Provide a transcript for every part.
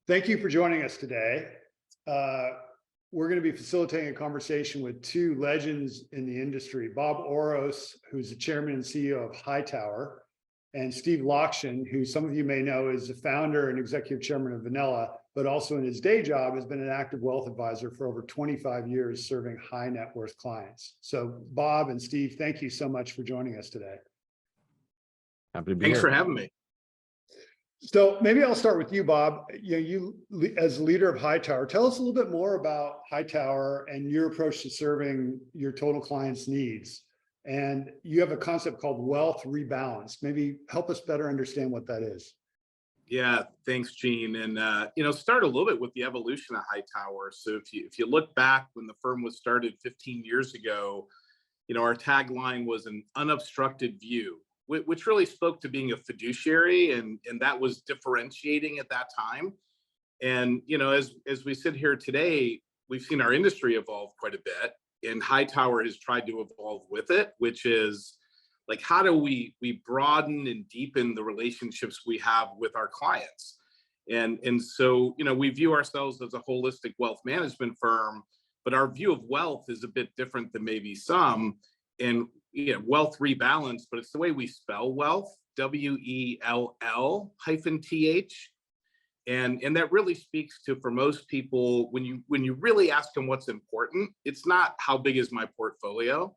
Thank you for joining us today. We're going to be facilitating a conversation with two legends in the industry, Bob Oros, who's the chairman and CEO of Hightower, and Steve Lockshin, who some of you may know is the founder and executive chairman of Vanilla, but also in his day job has been an active wealth advisor for over 25 years, serving high net worth clients. So Bob and Steve, thank you so much for joining us today. Happy to be Thanks here. for having me. So maybe I'll start with you, Bob. You as leader of Hightower, tell us a little bit more about Hightower and your approach to serving your total clients' needs. And you have a concept called wealth rebalance. Maybe help us better understand what that is. Yeah, thanks, Gene. And start a little bit with the evolution of Hightower. So if you look back when the firm was started 15 years ago, our tagline was an unobstructed view, which really spoke to being a fiduciary, and that was differentiating at that time. And as we sit here today, we've seen our industry evolve quite a bit, and Hightower has tried to evolve with it, which is like, how do we broaden and deepen the relationships we have with our clients? And so we view ourselves as a holistic wealth management firm, but our view of wealth is a bit different than maybe some. And wealth rebalance, but it's the way we spell wealth, WELL-TH. And that really speaks to, for most people, when you really ask them what's important, it's not how big is my portfolio.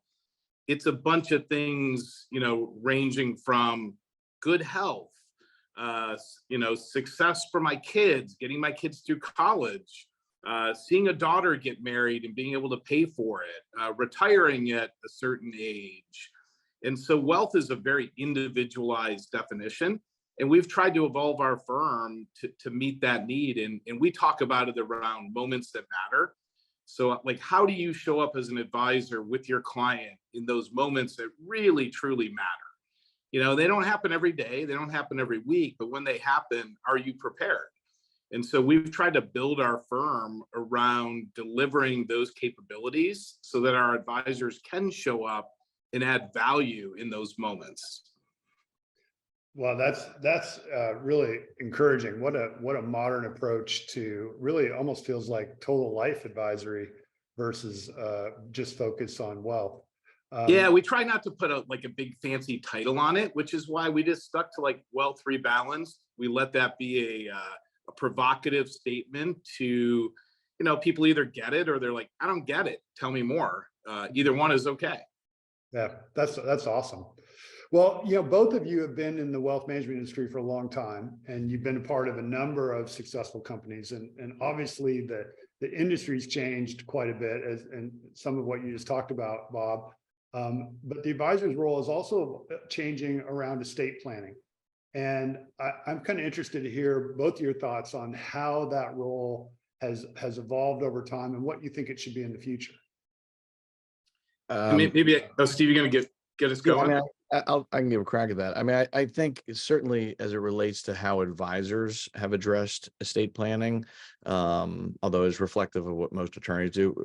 It's a bunch of things, ranging from good health, success for my kids, getting my kids through college, seeing a daughter get married and being able to pay for it, retiring at a certain age. And so wealth is a very individualized definition. And we've tried to evolve our firm to meet that need. And we talk about it around moments that matter. So like, how do you show up as an advisor with your client in those moments that really, truly matter? They don't happen every day. They don't happen every week. But when they happen, are you prepared? And so we've tried to build our firm around delivering those capabilities so that our advisors can show up and add value in those moments. Well, that's really encouraging. What a modern approach to really almost feels like total life advisory versus just focus on wealth. Yeah, we try not to put a big fancy title on it, which is why we just stuck to wealth rebalance. We let that be a provocative statement to, people either get it or they're like, I don't get it. Tell me more. Either one is okay. Yeah, that's awesome. Well, both of you have been in the wealth management industry for a long time, and you've been a part of a number of successful companies. And obviously the industry's changed quite a bit, and some of what you just talked about, Bob. But the advisor's role is also changing around estate planning. And I'm kind of interested to hear both your thoughts on how that role has evolved over time and what you think it should be in the future. Maybe Steve, you're going to get us going. Yeah, I can give a crack at that. I think certainly as it relates to how advisors have addressed estate planning, although it's reflective of what most attorneys do.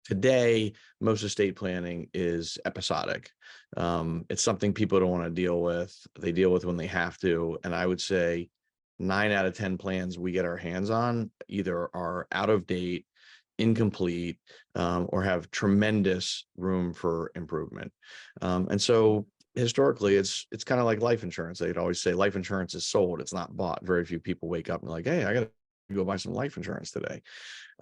Today, most estate planning is episodic. It's something people don't want to deal with. They deal with when they have to. And I would say 9 out of 10 plans we get our hands on either are out of date, incomplete, or have tremendous room for improvement. And so historically, it's kind of like life insurance. They'd always say life insurance is sold, it's not bought. Very few people wake up and like, hey, I got to go buy some life insurance today.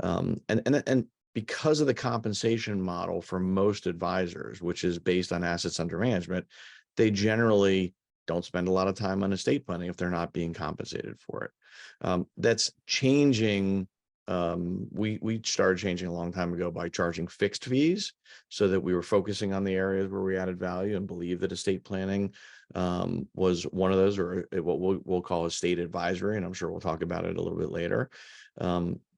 And because of the compensation model for most advisors, which is based on assets under management, they generally don't spend a lot of time on estate planning if they're not being compensated for it. That's changing. We started changing a long time ago by charging fixed fees so that we were focusing on the areas where we added value and believe that estate planning was one of those, or what we'll call estate advisory. And I'm sure we'll talk about it a little bit later.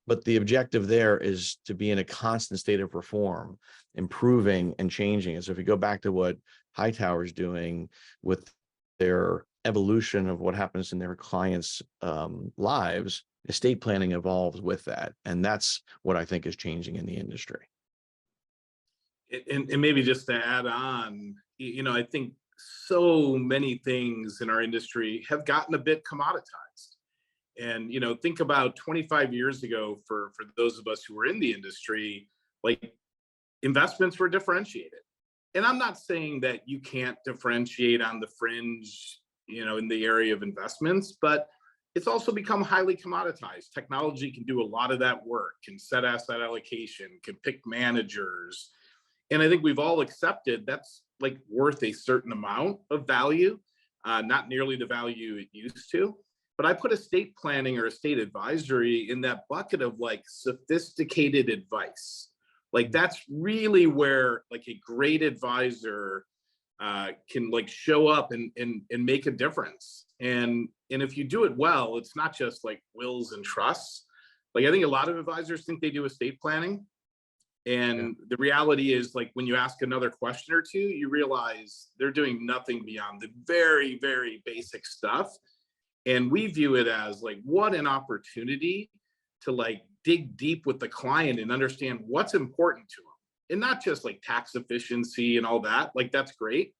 But the objective there is to be in a constant state of reform, improving and changing. And so if you go back to what Hightower is doing with their evolution of what happens in their clients' lives, estate planning evolves with that. And that's what I think is changing in the industry. And maybe just to add on, I think so many things in our industry have gotten a bit commoditized. And, think about 25 years ago for those of us who were in the industry, like investments were differentiated. And I'm not saying that you can't differentiate on the fringe, in the area of investments, but it's also become highly commoditized. Technology can do a lot of that work, can set asset allocation, can pick managers. And I think we've all accepted that's like worth a certain amount of value, not nearly the value it used to. But I put estate planning or estate advisory in that bucket of like sophisticated advice. Like that's really where like a great advisor can like show up and make a difference. And if you do it well, it's not just like wills and trusts. Like I think a lot of advisors think they do estate planning. And the reality is like when you ask another question or two, you realize they're doing nothing beyond the very, very basic stuff. And we view it as like, what an opportunity to like dig deep with the client and understand what's important to them. And not just like tax efficiency and all that, like that's great.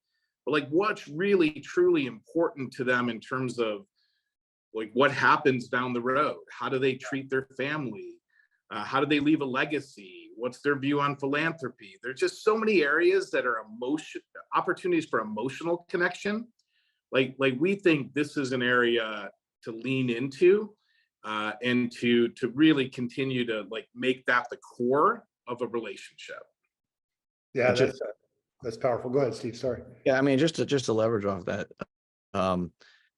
But like what's really truly important to them in terms of like what happens down the road? How do they treat their family? How do they leave a legacy? What's their view on philanthropy? There's just so many areas that are opportunities for emotional connection. Like we think this is an area to lean into and to really continue to like make that the core of a relationship. Yeah, that's powerful. Go ahead, Steve. Sorry. Yeah, I mean, just to leverage off that,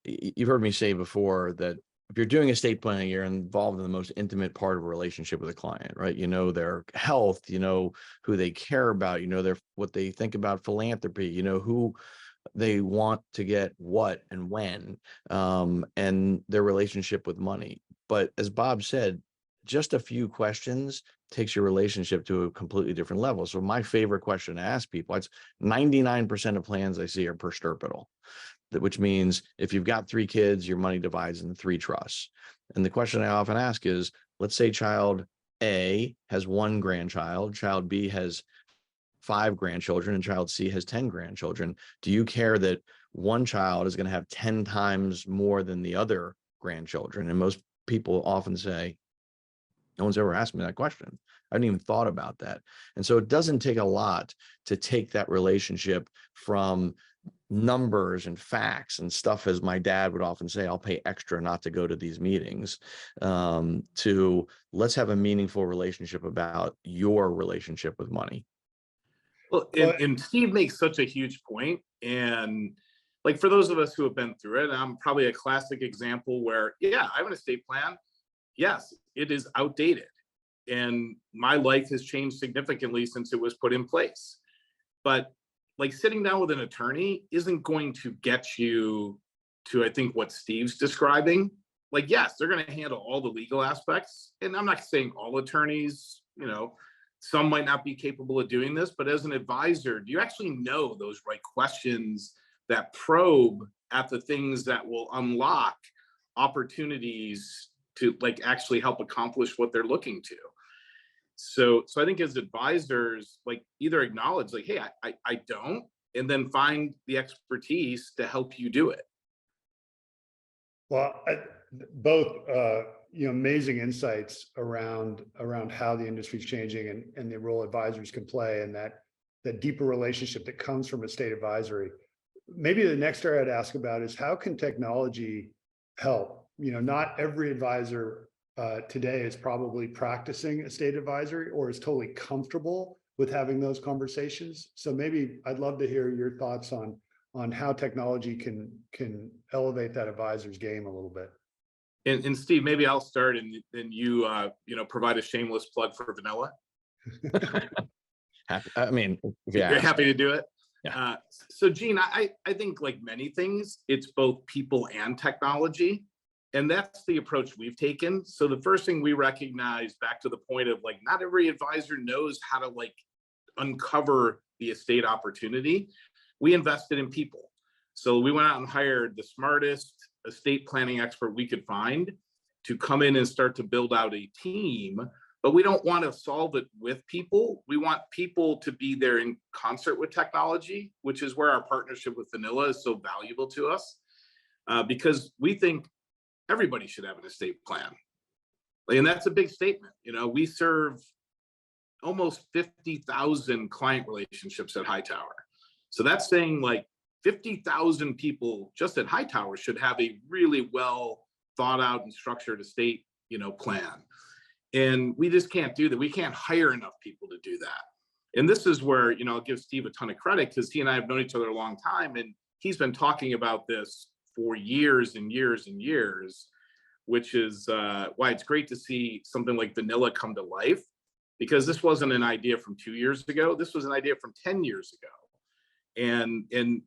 you've heard me say before that if you're doing estate planning, you're involved in the most intimate part of a relationship with a client, right? You know their health, you know who they care about, you know what they think about philanthropy, you know who they want to get what and when, and their relationship with money. But as Bob said, just a few questions takes your relationship to a completely different level. So my favorite question to ask people, it's 99% of plans I see are per stirpital, which means if you've got 3 kids, your money divides into 3 trusts. And the question I often ask is, let's say child A has 1 grandchild, child B has 5 grandchildren, and child C has 10 grandchildren. Do you care that one child is going to have 10 times more than the other grandchildren? And most people often say, no one's ever asked me that question. I hadn't even thought about that. And so it doesn't take a lot to take that relationship from numbers and facts and stuff, as my dad would often say, I'll pay extra not to go to these meetings, to let's have a meaningful relationship about your relationship with money. Well, and Steve makes such a huge point. And like for those of us who have been through it, I'm probably a classic example where, yeah, I have an estate plan. Yes, it is outdated. And my life has changed significantly since it was put in place. But like sitting down with an attorney isn't going to get you to, I think, what Steve's describing. Like, yes, they're going to handle all the legal aspects. And I'm not saying all attorneys, some might not be capable of doing this, but as an advisor, do you actually know those right questions that probe at the things that will unlock opportunities to like actually help accomplish what they're looking to? So I think as advisors, like either acknowledge like, hey, I don't, and then find the expertise to help you do it. Well, both amazing insights around how the industry is changing and the role advisors can play, and that deeper relationship that comes from estate advisory. Maybe the next area I'd ask about is how can technology help? Not every advisor today is probably practicing estate advisory or is totally comfortable with having those conversations. So maybe I'd love to hear your thoughts on how technology can elevate that advisor's game a little bit. And Steve, maybe I'll start and then you provide a shameless plug for Vanilla. You're happy to do it. Yeah. So Gene, I think like many things, it's both people and technology. And that's the approach we've taken. So the first thing we recognize, back to the point of like, not every advisor knows how to like uncover the estate opportunity. We invested in people. So we went out and hired the smartest estate planning expert we could find to come in and start to build out a team. But we don't want to solve it with people. We want people to be there in concert with technology, which is where our partnership with Vanilla is so valuable to us. Because we think everybody should have an estate plan. And that's a big statement. We serve almost 50,000 client relationships at Hightower. So that's saying like 50,000 people just at Hightower should have a really well thought out and structured estate, plan. And we just can't do that. We can't hire enough people to do that. And this is where, I'll give Steve a ton of credit, because he and I have known each other a long time. And he's been talking about this for years and years and years, which is why it's great to see something like Vanilla come to life, because this wasn't an idea from 2 years ago. This was an idea from 10 years ago. And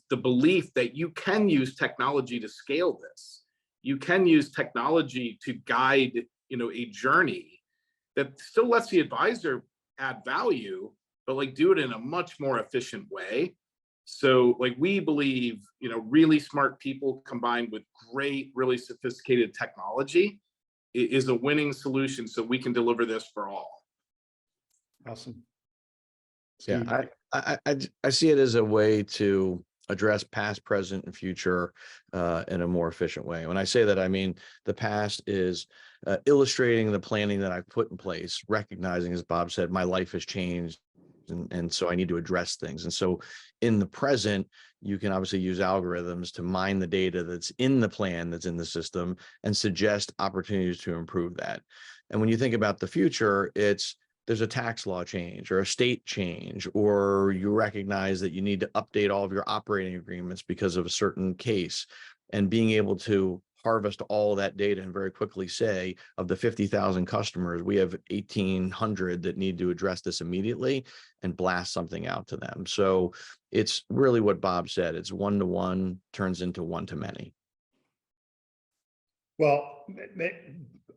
the belief that you can use technology to scale this, you can use technology to guide, a journey that still lets the advisor add value, but like do it in a much more efficient way. So like we believe, really smart people combined with great, really sophisticated technology is a winning solution, so we can deliver this for all. Awesome. Yeah, Steve? I see it as a way to address past, present, and future in a more efficient way. When I say that, I mean the past is illustrating the planning that I've put in place, recognizing, as Bob said, my life has changed, and so I need to address things. And so in the present, you can obviously use algorithms to mine the data that's in the plan, that's in the system, and suggest opportunities to improve that. And when you think about the future, there's a tax law change or a state change, or you recognize that you need to update all of your operating agreements because of a certain case, and being able to harvest all that data and very quickly say, of the 50,000 customers, we have 1,800 that need to address this immediately, and blast something out to them. So it's really what Bob said. It's one-to-one turns into one-to-many. Well,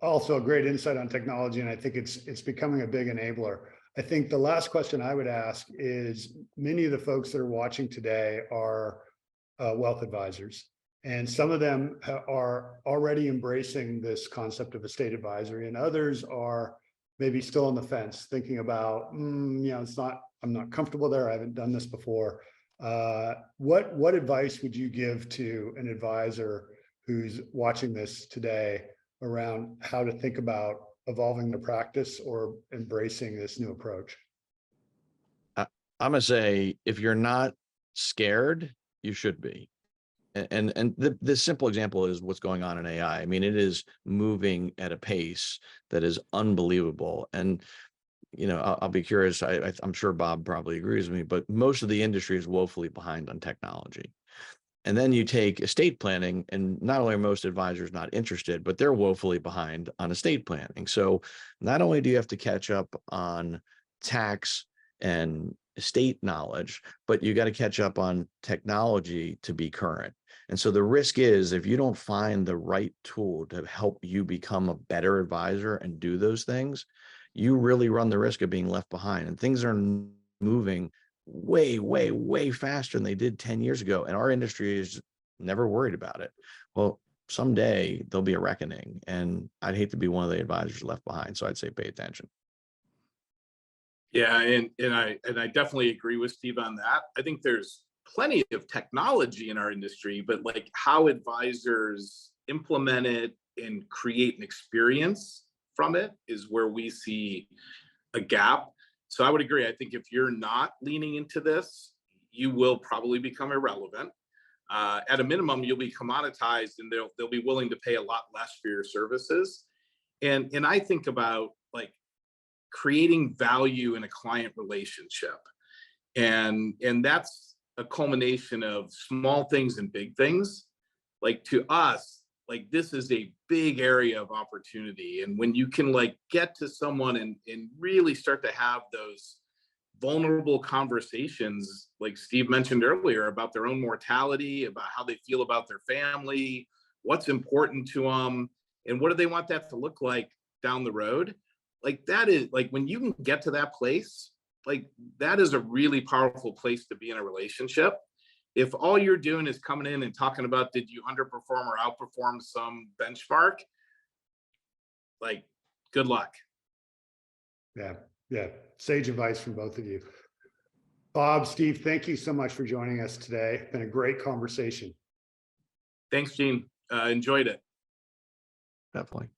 also a great insight on technology, and I think it's becoming a big enabler. I think the last question I would ask is, many of the folks that are watching today are wealth advisors, and some of them are already embracing this concept of estate advisory, and others are maybe still on the fence, thinking about, I'm not comfortable there. I haven't done this before. What advice would you give to an advisor who's watching this today around how to think about evolving the practice or embracing this new approach? I'm gonna say, if you're not scared, you should be. And the simple example is what's going on in AI. I mean, it is moving at a pace that is unbelievable. And I'll be curious. I'm sure Bob probably agrees with me, but most of the industry is woefully behind on technology. And then you take estate planning, and not only are most advisors not interested, but they're woefully behind on estate planning. So not only do you have to catch up on tax and estate knowledge, but you got to catch up on technology to be current. And so the risk is, if you don't find the right tool to help you become a better advisor and do those things, you really run the risk of being left behind. And things are moving way, way, way faster than they did 10 years ago. And our industry is never worried about it. Well, someday there'll be a reckoning, and I'd hate to be one of the advisors left behind. So I'd say pay attention. Yeah, and I definitely agree with Steve on that. I think there's plenty of technology in our industry, but like how advisors implement it and create an experience from it is where we see a gap. So I would agree. I think if you're not leaning into this, you will probably become irrelevant. At a minimum, you'll be commoditized, and they'll be willing to pay a lot less for your services. And I think about like creating value in a client relationship, and that's a culmination of small things and big things. Like, to us, like, this is a big area of opportunity. And when you can like get to someone and really start to have those vulnerable conversations, like Steve mentioned earlier, about their own mortality, about how they feel about their family, what's important to them, and what do they want that to look like down the road. Like, that is like, when you can get to that place, like, that is a really powerful place to be in a relationship. If all you're doing is coming in and talking about, did you underperform or outperform some benchmark, like, good luck. Yeah. Sage advice from both of you. Bob, Steve, thank you so much for joining us today. It's been a great conversation. Thanks, Gene. Enjoyed it. definitely.